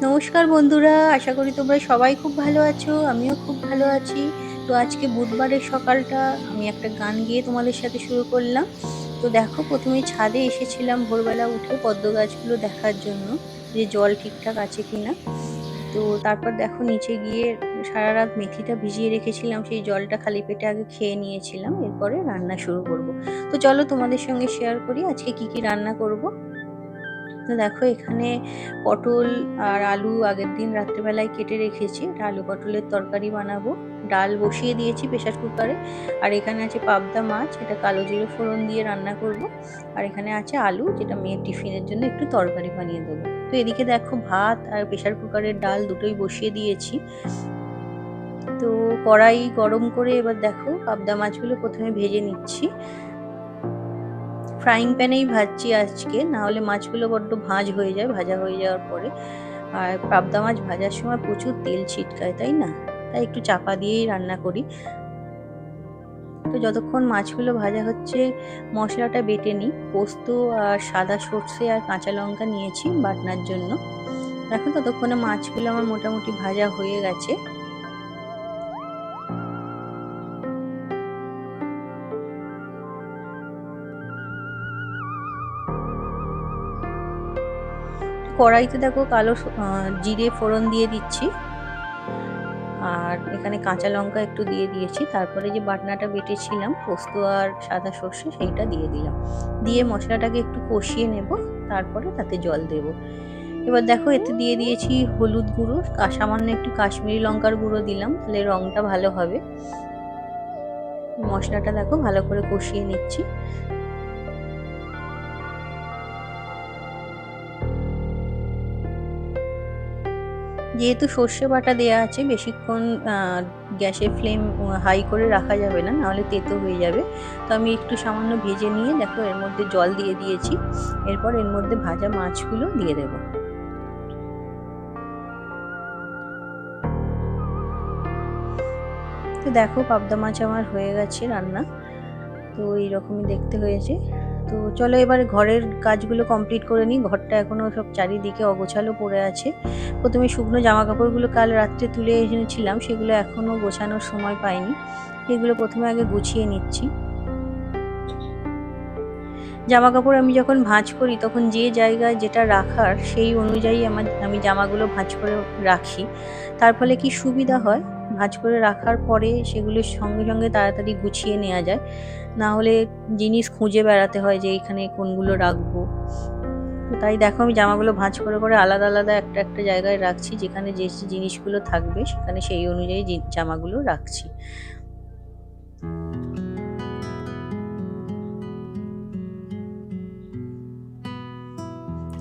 নমস্কার বন্ধুরা, আশা করি তোমরা সবাই খুব ভালো আছো। আমিও খুব ভালো আছি। তো আজকে বুধবারের সকালটা আমি একটা গান গেয়ে তোমাদের সাথে শুরু করলাম। তো দেখো, প্রথমেই ছাদে এসেছিলাম ভোরবেলা উঠে পদ্ম গাছগুলো দেখার জন্য যে জল ঠিকঠাক আছে কিনা। তো তারপর দেখো নিচে গিয়ে সারা রাত মেথিটা ভিজিয়ে রেখেছিলাম, সেই জলটা খালি পেটে আগে খেয়ে নিয়েছিলাম, এরপরে রান্না শুরু করব। তো চলো তোমাদের সঙ্গে শেয়ার করি আজকে কি কি রান্না করব। তো দেখো এখানে পটল আর আলু আগের দিন রাত্রেবেলায় কেটে রেখেছি, এটা আলু পটলের তরকারি বানাবো। ডাল বসিয়ে দিয়েছি প্রেসার কুকারে। আর এখানে আছে পাবদা মাছ, এটা কালো জিরে ফোড়ন দিয়ে রান্না করব। আর এখানে আছে আলু, যেটা মেয়ের টিফিনের জন্য একটু তরকারি বানিয়ে দেবো। তো এদিকে দেখো ভাত আর প্রেসার কুকারের ডাল দুটোই বসিয়ে দিয়েছি। তো কড়াই গরম করে এবার দেখো পাবদা মাছগুলো প্রথমে ভেজে নিচ্ছি। ফ্রাইং প্যানেই ভাজছি আজকে, না হলে মাছগুলো বড্ড ভাঁজ হয়ে যায় ভাজা হয়ে যাওয়ার পরে। আর পাবদা মাছ ভাজার সময় প্রচুর তেল ছিটকায়, তাই না? তাই একটু চাপা দিয়েই রান্না করি। তো যতক্ষণ মাছগুলো ভাজা হচ্ছে মশলাটা বেটে নিই। পোস্ত আর সাদা সর্ষে আর কাঁচা লঙ্কা নিয়েছি বাটনার জন্য। দেখো ততক্ষণে মাছগুলো আমার মোটামুটি ভাজা হয়ে গেছে। কড়াইতে দেখো কালো জিরে ফোড়ন দিয়ে দিচ্ছি। আর এখানে কাঁচা লঙ্কা একটু দিয়ে দিয়েছি, তারপরে যে বাটনাটা বেটেছিলাম পোস্ত আর সাদা সর্ষে সেইটা দিয়ে দিলাম। দিয়ে মশলাটাকে একটু কষিয়ে নেব, তারপরে তাতে জল দেব। এবার দেখো এতে দিয়ে দিয়েছি হলুদ গুঁড়ো, সামান্য একটু কাশ্মীরি লঙ্কার গুঁড়ো দিলাম, তাহলে রংটা ভালো হবে। মশলাটা দেখো ভালো করে কষিয়ে নিচ্ছি। যেহেতু সর্ষে বাটা দেওয়া আছে, বেশিক্ষণ গ্যাসের ফ্লেম হাই করে রাখা যাবে না, নাহলে তেতো হয়ে যাবে। তো আমি একটু সামান্য ভেজে নিয়ে দেখো এর মধ্যে জল দিয়ে দিয়েছি। এরপর এর মধ্যে ভাজা মাছগুলো দিয়ে দেবো। তো দেখো পাবদা মাছ আমার হয়ে গেছে রান্না। তো এইরকমই দেখতে হয়েছে। তো চলো এবার ঘরের কাজগুলো কমপ্লিট করে নিই। ঘরটা এখনো সব চারিদিকে অগোছালো পড়ে আছে। প্রথমে শুকনো জামা কাপড়গুলো কাল রাত্রে তুলে এনেছিলাম, সেগুলো এখনো গোছানোর সময় পাইনি। এগুলো প্রথমে আগে গুছিয়ে নিচ্ছি। জামা কাপড় আমি যখন ভাঁজ করি তখন যে জায়গায় যেটা রাখার সেই অনুযায়ী আমি জামাগুলো ভাঁজ করে রাখি। তার ফলে কি সুবিধা হয়, ভাঁজ করে রাখার পরে সেগুলো সঙ্গে সঙ্গে তাড়াতাড়ি গুছিয়ে নেওয়া যায়। না হলে জিনিস খুঁজে বেড়াতে হয় যে এইখানে কোনগুলো রাখবো। তো তাই দেখো আমি জামাগুলো ভাঁজ করে করে আলাদা আলাদা একটা একটা জায়গায় রাখছি, যেখানে যে জিনিসগুলো থাকবে সেখানে সেই অনুযায়ী জামাগুলো রাখছি।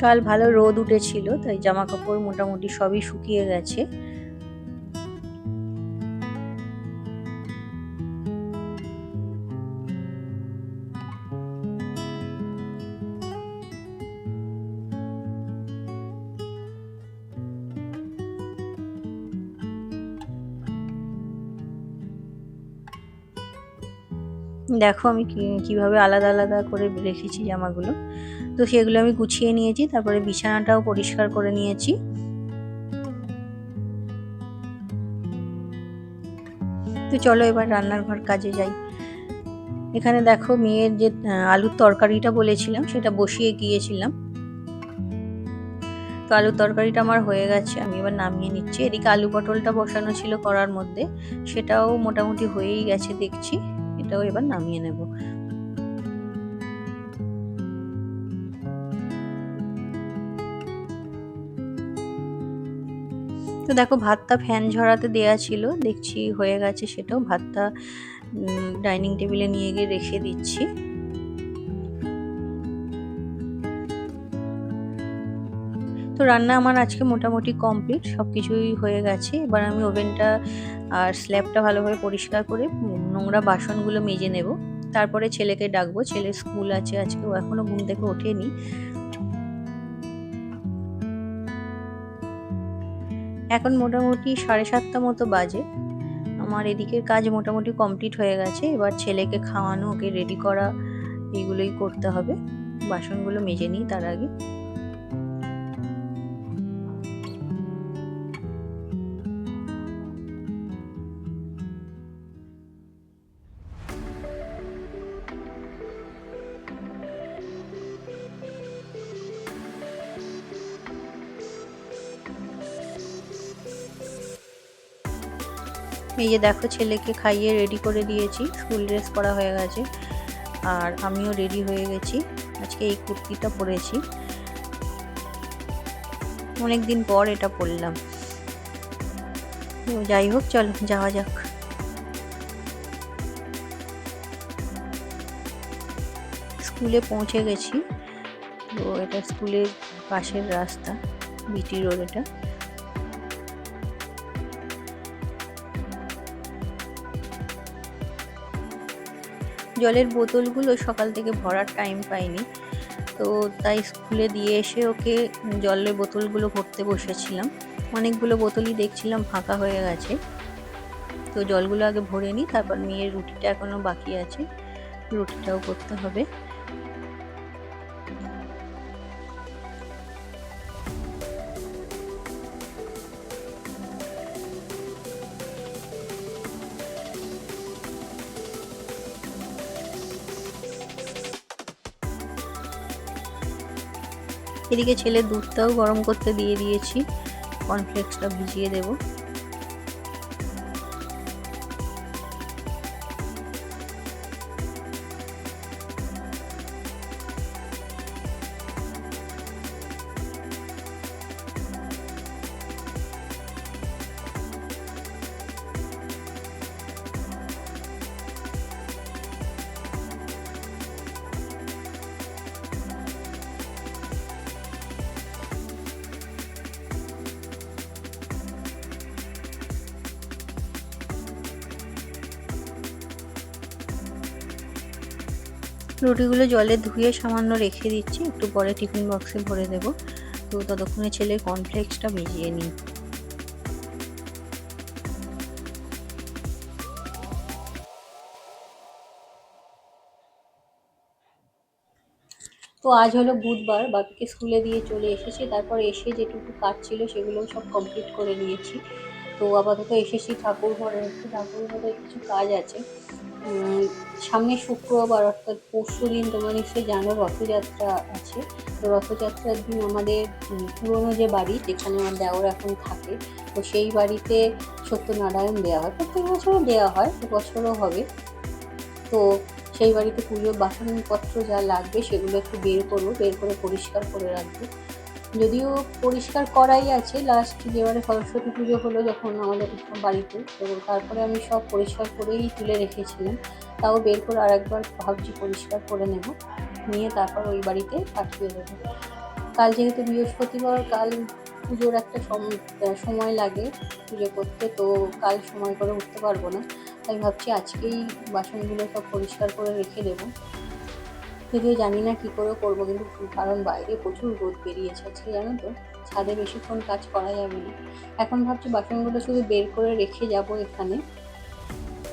কাল ভালো রোদ উঠেছিল, তাই জামা কাপড় মোটামুটি সবই শুকিয়ে গেছে। দেখো আমি কিভাবে আলাদা আলাদা করে রেখেছি জামাগুলো। তো সেগুলো আমি গুছিয়ে নিয়েছি, তারপরে বিছানাটাও পরিষ্কার করে নিয়েছি। তো চলো এবার রান্নার ঘর কাজে যাই। এখানে দেখো মেয়ের যে আলুর তরকারিটা বলেছিলাম সেটা বসিয়ে গিয়েছিলাম। তো আলুর তরকারিটা আমার হয়ে গেছে, আমি এবার নামিয়ে নিচ্ছি। এদিকে আলু পটলটা বসানো ছিল কড়ার মধ্যে, সেটাও মোটামুটি হয়েই গেছে দেখছি। এটাও এবার নামিয়ে নেব। তো দেখো ভাতটা ফ্যান ঝরাতে দেয়া ছিল, দেখছি হয়ে গেছে সেটাও। ভাতটা ডাইনিং টেবিলে নিয়ে গিয়ে রেখে দিচ্ছি। তো রান্না আমার আজকে মোটামুটি কমপ্লিট, সব কিছুই হয়ে গেছে। এবার আমি ওভেনটা আর স্ল্যাবটা ভালোভাবে পরিষ্কার করে নোংরা বাসনগুলো মেজে নেব। তারপরে ছেলেকে ডাকবো, ছেলের স্কুল আছে আজকে, ও এখনো ঘুম থেকে ওঠেনি। এখন মোটামুটি 7:30 মতো বাজে। আমার এদিকের কাজ মোটামুটি কমপ্লিট হয়ে গেছে। এবার ছেলেকে খাওয়ানো, ওকে রেডি করা, এগুলোই করতে হবে। বাসনগুলো মেজে নিই তার আগে। এই যে দেখো, ছেলেকে খাইয়ে রেডি করে দিয়েছি, স্কুল ড্রেস পরা হয়ে গেছে, আর আমিও রেডি হয়ে গেছি। আজকে এই কুর্তিটা পরেছি, অনেকদিন পর এটা পরলাম। তো যাই হোক, চলো যাওয়া যাক। স্কুলে পৌঁছে গেছি। তো এটা স্কুলের পাশের রাস্তা, বিটি রোড এটা। জলের বোতলগুলো সকাল থেকে ভরার টাইম পাইনি, তো তাই স্কুলে দিয়ে এসে ওকে জলের বোতলগুলো ভরতে বসেছিলাম। অনেকগুলো বোতলই দেখছিলাম ফাঁকা হয়ে গেছে, তো জলগুলো আগে ভরে নিই, তারপর মেয়ের রুটিটা এখনো বাকি আছে, রুটিটাও করতে হবে। এদিকে ছেলের দুধটাও গরম করতে দিয়ে দিয়েছি, কর্নফ্লেক্সটা ভিজিয়ে দেবো। রুটিগুলো জলে ধুয়ে সামান্য রেখে দিচ্ছি, একটু পরে টিফিন বক্সে ভরে দেব। তো ততক্ষণে ছেলের কর্নফ্লেক্সটা ভিজিয়ে নিই। তো আজ হলো বুধবার, বাপিকে স্কুলে দিয়ে চলে এসেছি, তারপর এসে যেটুকু কাজ ছিল সেগুলো সব কমপ্লিট করে নিয়েছি। তো আপাতত এসেছি ঠাকুর ঘরে, একটু ঠাকুর ঘরে কিছু কাজ আছে। সামনে শুক্রবার অর্থাৎ পরশু দিন তোমরা নিশ্চয়ই জানো রথযাত্রা আছে। তো রথযাত্রার দিন আমাদের পুরনো যে বাড়ি যেখানে আমার দেওর এখন থাকে, তো সেই বাড়িতে সত্যনারায়ণ দেওয়া হয়, প্রত্যেক বছরও দেওয়া হয়, এবছরও হবে। তো সেই বাড়িতে পুজোর বাসনপত্র যা লাগবে সেগুলো একটু বের করবো, বের করে পরিষ্কার করে রাখবো। যদিও পরিষ্কার করাই আছে, লাস্ট যেবারে সরস্বতী পুজো হলো যখন আমাদের বাড়িতে, তো তারপরে আমি সব পরিষ্কার করেই তুলে রেখেছিলাম, তাও বের করে আরেকবার ভাবছি পরিষ্কার করে নেব, নিয়ে তারপর ওই বাড়িতে পাঠিয়ে দেবো। কাল যেহেতু বৃহস্পতিবার, কাল পুজোর একটা সময় লাগে পুজো করতে, তো কাল সময় করে উঠতে পারবো না, তাই ভাবছি আজকেই বাসনগুলো সব পরিষ্কার করে রেখে দেবো। যদিও জানি না কী করে করবো, কিন্তু কারণ বাইরে প্রচুর রোদ বেরিয়েছে আজকে, জানো তো, ছাদে বেশিক্ষণ কাজ করা যাবে না। এখন ভাবছি বাসনগুলো শুধু বের করে রেখে যাব এখানে,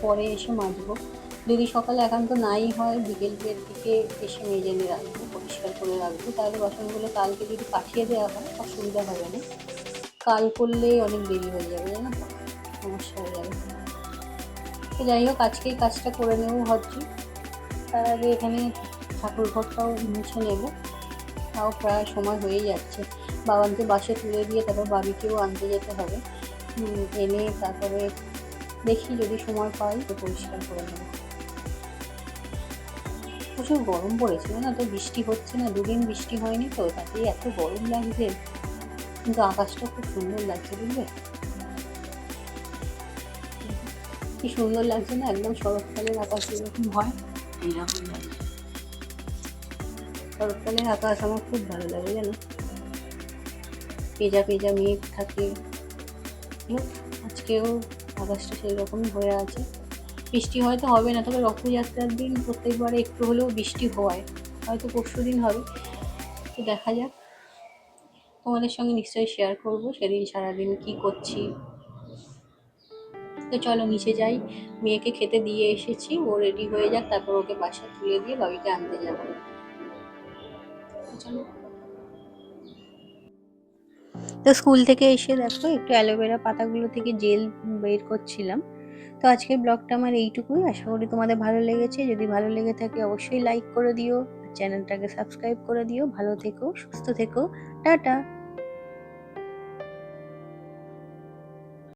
পরে এসে মাজবো। যদি সকালে একান্ত নাই হয়, বিকেলের দিকে এসে মেজে নিয়ে রাখবো, পরিষ্কার করে রাখবো, তাহলে বাসনগুলো কালকে যদি পাঠিয়ে দেওয়া হয় অসুবিধা হবে না। কাল করলেই অনেক দেরি হয়ে যাবে, জানো তো, সমস্যা হয়ে যাবে। তো যাই হোক, আজকেই কাজটা করে নেবো ভাবছি। তার আগে এখানে ঠাকুর ঘরটাও মুছে নেব, তাও প্রায় সময় হয়েই যাচ্ছে। বাবানকে বাসে তুলে দিয়ে তারপর বাবিকেও আনতে যেতে হবে, এনে তারপরে দেখি যদি সময় পাই তো পরিষ্কার করে নেব। প্রচুর গরম পড়েছিল না, তো বৃষ্টি হচ্ছে না, দুদিন বৃষ্টি হয়নি, তো তাতেই এত গরম লাগছে। কিন্তু আকাশটা খুব সুন্দর লাগছে, বুঝলে কি সুন্দর লাগছে না, একদম শরৎকালের আকাশ যেরকম হয় এইরকম লাগছে। শরৎকালের আকাশ আমার খুব ভালো লাগে, জানো, পেঁজা পেঁজা মেঘ থাকে। আজকেও আকাশটা সেই রকমই হয়ে আছে। বৃষ্টি হয়তো হবে না, তবে রথযাত্রার দিন প্রত্যেকবারে একটু হলেও বৃষ্টি হয়, হয়তো পরশু দিন হবে, তো দেখা যাক। তোমাদের সঙ্গে নিশ্চয়ই শেয়ার করবো সেদিন সারাদিন কি করছি। তো চলো নিচে যাই, মেয়েকে খেতে দিয়ে এসেছি, ও রেডি হয়ে যাক, তারপর ওকে বাসায় তুলে দিয়ে বাবিকে আনতে যাবো। চলো। তো স্কুল থেকে এসে দেখো একটু অ্যালোভেরা পাতাগুলো থেকে জেল বের করছিলাম। তো আজকের ব্লগটা আমার এইটুকুই, আশা করি তোমাদের ভালো লেগেছে। যদি ভালো লেগে থাকে অবশ্যই লাইক করে দিও, চ্যানেলটাকে সাবস্ক্রাইব করে দিও। ভালো থেকো, সুস্থ থেকো, টাটা।